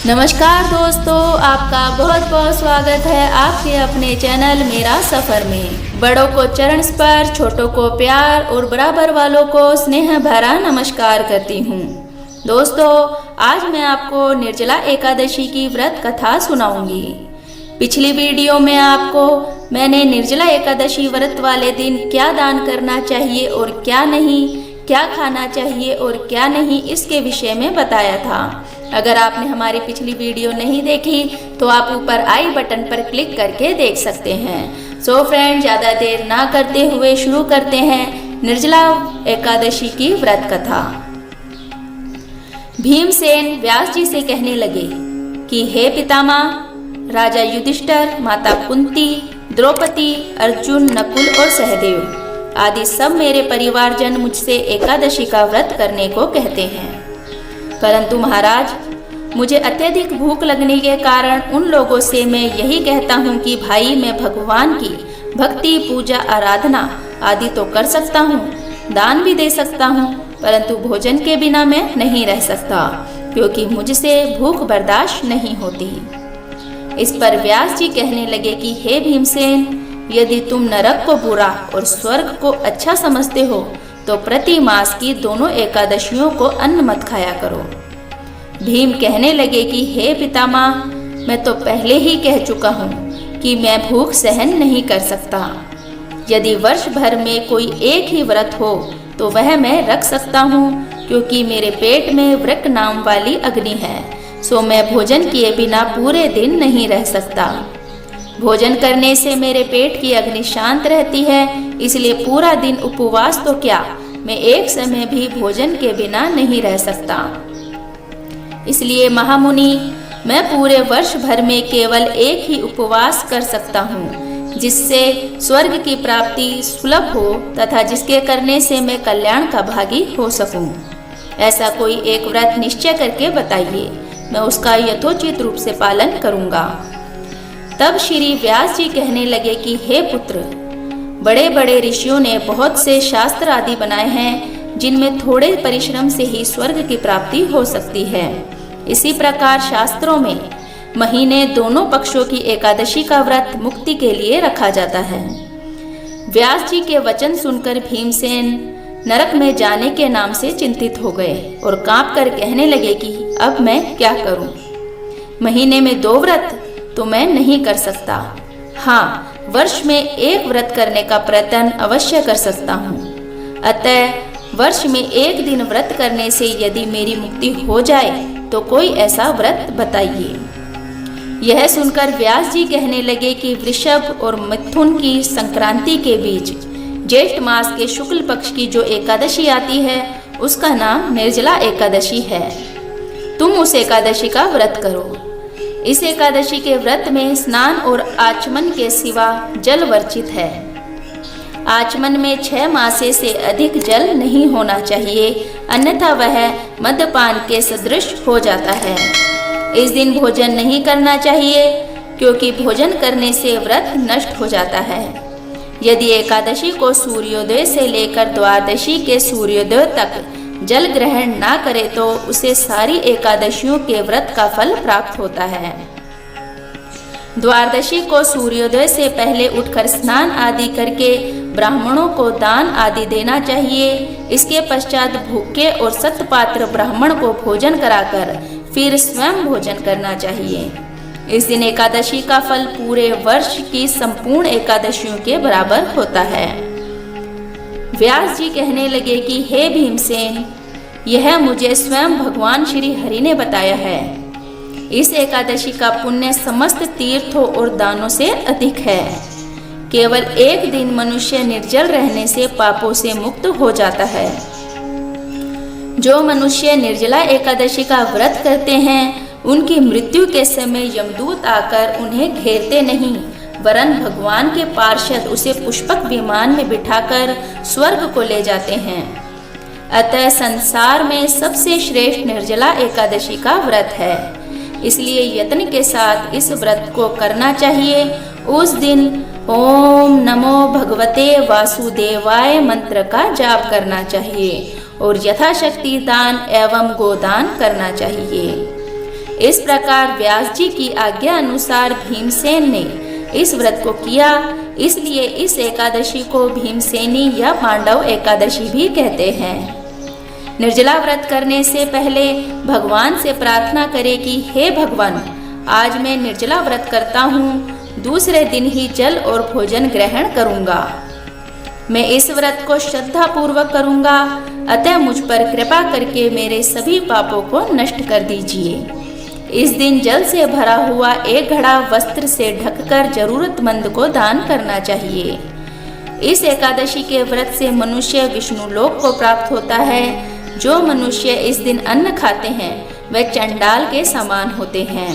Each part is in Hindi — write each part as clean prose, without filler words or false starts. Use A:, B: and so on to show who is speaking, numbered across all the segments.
A: नमस्कार दोस्तों, आपका बहुत बहुत स्वागत है आपके अपने चैनल मेरा सफ़र में। बड़ों को चरण स्पर्श, छोटों को प्यार और बराबर वालों को स्नेह भरा नमस्कार करती हूँ। दोस्तों, आज मैं आपको निर्जला एकादशी की व्रत कथा सुनाऊंगी। पिछली वीडियो में आपको मैंने निर्जला एकादशी व्रत वाले दिन क्या दान करना चाहिए और क्या नहीं, क्या खाना चाहिए और क्या नहीं, इसके विषय में बताया था। अगर आपने हमारी पिछली वीडियो नहीं देखी तो आप ऊपर आई बटन पर क्लिक करके देख सकते हैं। सो फ्रेंड, ज़्यादा देर ना करते हुए शुरू करते हैं निर्जला एकादशी की व्रत कथा। भीमसेन व्यास जी से कहने लगे कि हे पितामह, राजा युधिष्ठिर, माता कुंती, द्रौपदी, अर्जुन, नकुल और सहदेव आदि सब मेरे परिवारजन मुझसे एकादशी का व्रत करने को कहते हैं। परंतु महाराज, मुझे अत्यधिक भूख लगने के कारण उन लोगों से मैं यही कहता हूँ कि भाई, मैं भगवान की भक्ति, पूजा, आराधना आदि तो कर सकता हूँ, दान भी दे सकता हूँ, परंतु भोजन के बिना मैं नहीं रह सकता, क्योंकि मुझसे भूख बर्दाश्त नहीं होती। इस पर व्यास जी कहने लगे कि हे भीमसेन, यदि तुम नरक को बुरा और स्वर्ग को अच्छा समझते हो तो प्रति मास की दोनों एकादशियों को अन्न मत खाया करो। भीम कहने लगे कि हे पितामह, मैं तो पहले ही कह चुका हूँ कि मैं भूख सहन नहीं कर सकता। यदि वर्ष भर में कोई एक ही व्रत हो तो वह मैं रख सकता हूँ, क्योंकि मेरे पेट में वृक नाम वाली अग्नि है, सो मैं भोजन किए बिना पूरे दिन नहीं रह सकता। भोजन करने से मेरे पेट की अग्नि शांत रहती है, इसलिए पूरा दिन उपवास तो क्या, मैं एक समय भी भोजन के बिना नहीं रह सकता। इसलिए महामुनि, मैं पूरे वर्ष भर में केवल एक ही उपवास कर सकता हूँ, जिससे स्वर्ग की प्राप्ति सुलभ हो तथा जिसके करने से मैं कल्याण का भागी हो सकूँ। ऐसा कोई एक व्रत निश्चय करके बताइए, मैं उसका यथोचित रूप से पालन करूँगा। तब श्री व्यास जी कहने लगे कि हे पुत्र, बड़े बड़े ऋषियों ने बहुत से शास्त्र आदि बनाए हैं, जिनमें थोड़े परिश्रम से ही स्वर्ग की प्राप्ति हो सकती है। इसी प्रकार शास्त्रों में महीने दोनों पक्षों की एकादशी का व्रत मुक्ति के लिए रखा जाता है। व्यास जी के वचन सुनकर भीमसेन नरक में जाने के नाम से चिंतित हो गए और कांप कर कहने लगे कि अब मैं क्या करूं? महीने में 2 व्रत तो मैं नहीं कर सकता। हाँ, वर्ष में एक व्रत करने का प्रयत्न अवश्य कर सकता हूँ। अतः वर्ष में एक दिन व्रत करने से यदि मेरी मुक्ति हो जाए तो कोई ऐसा व्रत बताइए। यह सुनकर व्यास जी कहने लगे कि वृषभ और मिथुन की संक्रांति के बीच ज्येष्ठ मास के शुक्ल पक्ष की जो एकादशी आती है, उसका नाम निर्जला एकादशी है। तुम उस एकादशी का व्रत करो। इस एकादशी के व्रत में स्नान और आचमन के सिवा जल वर्जित है। आचमन में 6 मासे से अधिक जल नहीं होना चाहिए, अन्यथा वह मद्यपान के सदृश हो जाता है। इस दिन भोजन नहीं करना चाहिए, क्योंकि भोजन करने से व्रत नष्ट हो जाता है। यदि एकादशी को सूर्योदय से लेकर द्वादशी के सूर्योदय तक जल ग्रहण ना करे तो उसे सारी एकादशियों के व्रत का फल प्राप्त होता है। द्वादशी को सूर्योदय से पहले उठकर स्नान आदि करके ब्राह्मणों को दान आदि देना चाहिए। इसके पश्चात भूखे और सत्पात्र ब्राह्मण को भोजन कराकर फिर स्वयं भोजन करना चाहिए। इस दिन एकादशी का फल पूरे वर्ष की संपूर्ण एकादशियों के बराबर होता है। व्यास जी कहने लगे कि हे भीमसेन, यह मुझे स्वयं भगवान श्री हरि ने बताया है। इस एकादशी का पुण्य समस्त तीर्थों और दानों से अधिक है। केवल एक दिन मनुष्य निर्जल रहने से पापों से मुक्त हो जाता है। जो मनुष्य निर्जला एकादशी का व्रत करते हैं, उनकी मृत्यु के समय यमदूत आकर उन्हें घेरते नहीं, वरन भगवान के पार्षद उसे पुष्पक विमान में बिठाकर स्वर्ग को ले जाते हैं। अतः संसार में सबसे श्रेष्ठ निर्जला एकादशी का व्रत है, इसलिए यत्न के साथ इस व्रत को करना चाहिए। उस दिन ओम नमो भगवते वासुदेवाय मंत्र का जाप करना चाहिए और यथाशक्ति दान एवं गोदान करना चाहिए। इस प्रकार व्यास जी की आज्ञा अनुसार भीमसेन ने इस व्रत को किया। इसलिए इस एकादशी को भीमसेनी या पांडव एकादशी भी कहते हैं। निर्जला व्रत करने से पहले भगवान से प्रार्थना करें कि हे भगवान, आज मैं निर्जला व्रत करता हूँ, दूसरे दिन ही जल और भोजन ग्रहण करूँगा। मैं इस व्रत को श्रद्धा पूर्वक करूँगा, अतः मुझ पर कृपा करके मेरे सभी पापों को नष्ट कर दीजिए। इस दिन जल से भरा हुआ एक घड़ा वस्त्र से ढककर जरूरतमंद को दान करना चाहिए। इस एकादशी के व्रत से मनुष्य विष्णु लोक को प्राप्त होता है। जो मनुष्य इस दिन अन्न खाते हैं वे चंडाल के समान होते हैं,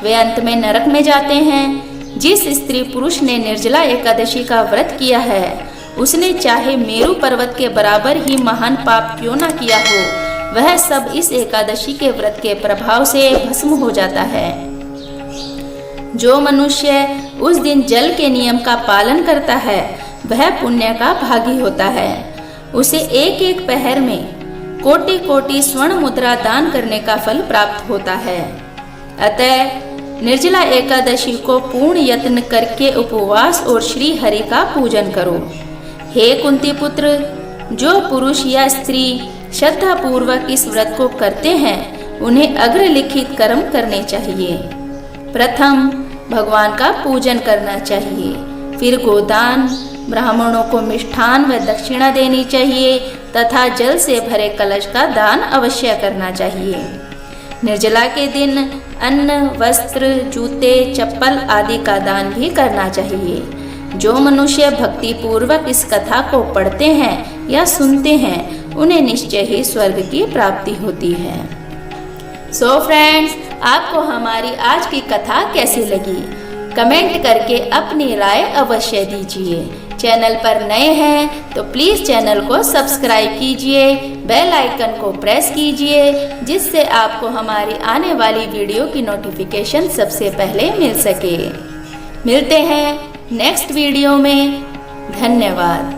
A: वे अंत में नरक में जाते हैं। जिस स्त्री पुरुष ने निर्जला एकादशी का व्रत किया है उसने चाहे मेरु पर्वत के बराबर ही महान पाप क्यों न किया हो, वह सब इस एकादशी के व्रत के प्रभाव से भस्म हो जाता है। जो मनुष्य उस दिन जल के नियम का पालन करता है वह पुण्य का भागी होता है। उसे एक एक पहर में कोटि कोटि स्वर्ण मुद्रा दान करने का फल प्राप्त होता है। अतः निर्जला एकादशी को पूर्ण यत्न करके उपवास और श्री हरि का पूजन करो। हे कुंती पुत्र, जो पुरुष या स्त्री श्रद्धा पूर्वक इस व्रत को करते हैं उन्हें अग्रलिखित कर्म करने चाहिए। प्रथम भगवान का पूजन करना चाहिए, फिर गोदान, ब्राह्मणों को मिष्ठान व दक्षिणा देनी चाहिए तथा जल से भरे कलश का दान अवश्य करना चाहिए। निर्जला के दिन अन्न, वस्त्र, जूते, चप्पल आदि का दान भी करना चाहिए। जो मनुष्य भक्ति पूर्वक इस कथा को पढ़ते हैं या सुनते हैं उन्हें निश्चय ही स्वर्ग की प्राप्ति होती है। सो फ्रेंड्स, आपको हमारी आज की कथा कैसी लगी? कमेंट करके अपनी राय अवश्य दीजिए। चैनल पर नए हैं तो प्लीज़ चैनल को सब्सक्राइब कीजिए, बेल आइकन को प्रेस कीजिए जिससे आपको हमारी आने वाली वीडियो की नोटिफिकेशन सबसे पहले मिल सके। मिलते हैं नेक्स्ट वीडियो में। धन्यवाद।